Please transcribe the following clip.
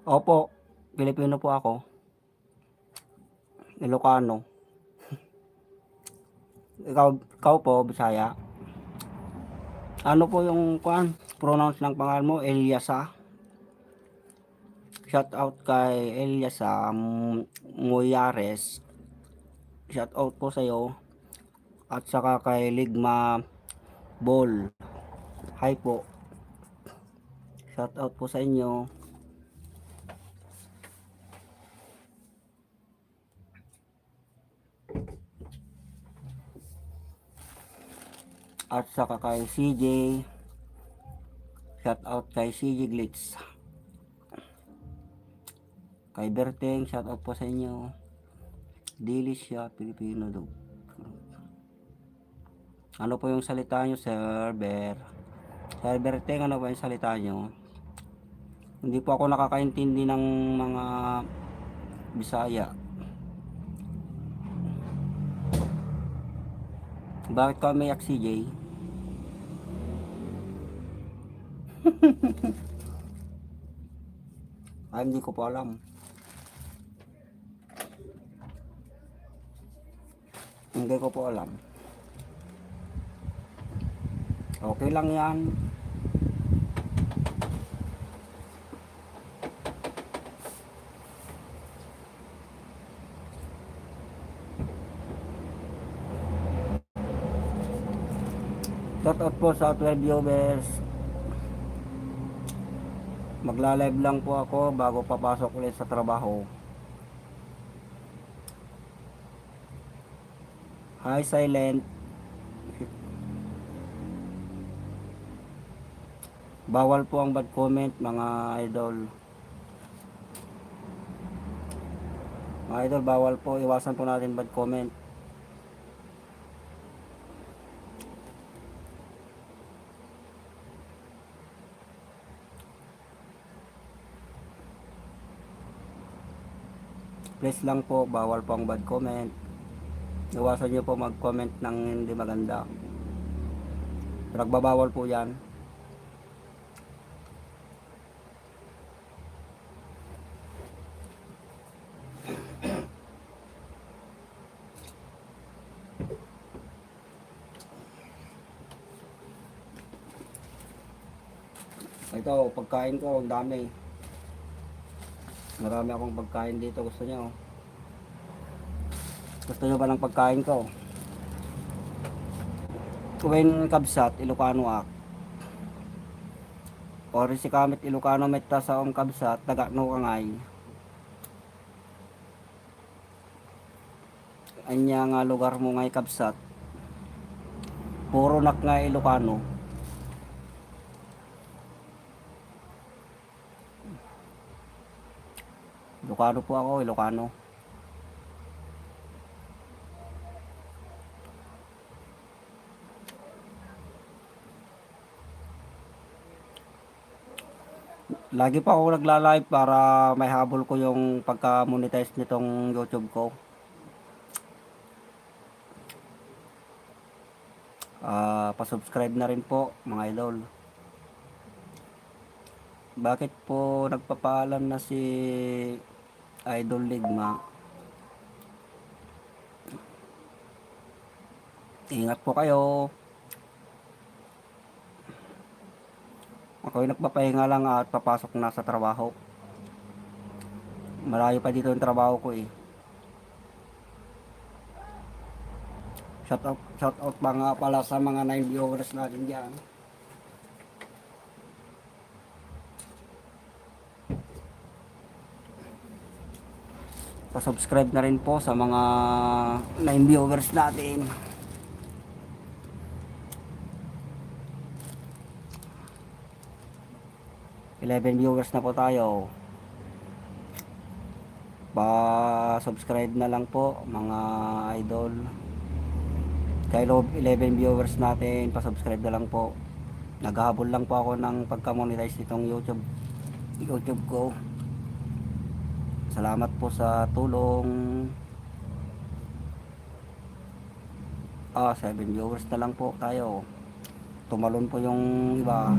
Opo, Pilipino po ako, Ilocano. Ikaw po, Bisaya. Ano po yung pronounce ng pangalan mo? Eliasa. Shout out kay Eliasa Moyares. Shout out po sa iyo. At saka kay Ligma Ball. Hi po. Shout out po sa inyo. At saka kay CJ. Shout out kay CJ Glitz. Kay Berteng, shout out po sa inyo. Dilisya, Pilipino daw. Ano po yung salita nyo, server? Sir Berteng, ano po yung salita nyo? Hindi po ako nakakaintindi ng mga Bisaya. Bakit ka umiyak, CJ? Ay, hindi ko po alam. Hindi ko po alam. Okay lang yan. Shout out po sa 12 viewers. Magla-live lang po ako bago papasok ulit sa trabaho. Hi, silent. Bawal po ang bad comment, mga idol. Mga idol, bawal po. Iwasan po natin bad comment. Please lang po, bawal po ang bad comment. Iwasan nyo po mag-comment ng hindi maganda. Nagbabawal po yan. Ito, pagkain ko, ang dami. Marami akong pagkain dito. Gusto nyo? Gusto nyo ba ng pagkain ko? Kuwain kabsat, Ilocano ak. Ori si kamit Ilocano metta sa om kabsat, taga no kangay. Anya nga lugar mo ngay kabsat. Puro nak nga Ilocano. Ilocano po ako, Ilocano. Lagi pa ako nagla-live para may habol ko yung pagka-monetize nitong YouTube ko. Pa-subscribe na rin po, mga idol. Bakit po nagpapaalam na si Idol Ligma? Ingat po kayo. Ako'y nagpapahinga lang at papasok na sa trabaho. Malayo pa dito yung trabaho ko eh. Shout out mga pala sa mga 9 viewers natin dyan. Pa-subscribe na rin po sa mga 9 viewers natin. Eleven viewers na po tayo. Pa-subscribe na lang po mga idol. Kay 11 viewers natin, pa-subscribe na lang po. Naghahabol lang po ako ng pagka-monetize nitong YouTube ko. Salamat po sa tulong. 7 viewers na lang po tayo. Tumalon po yung iba.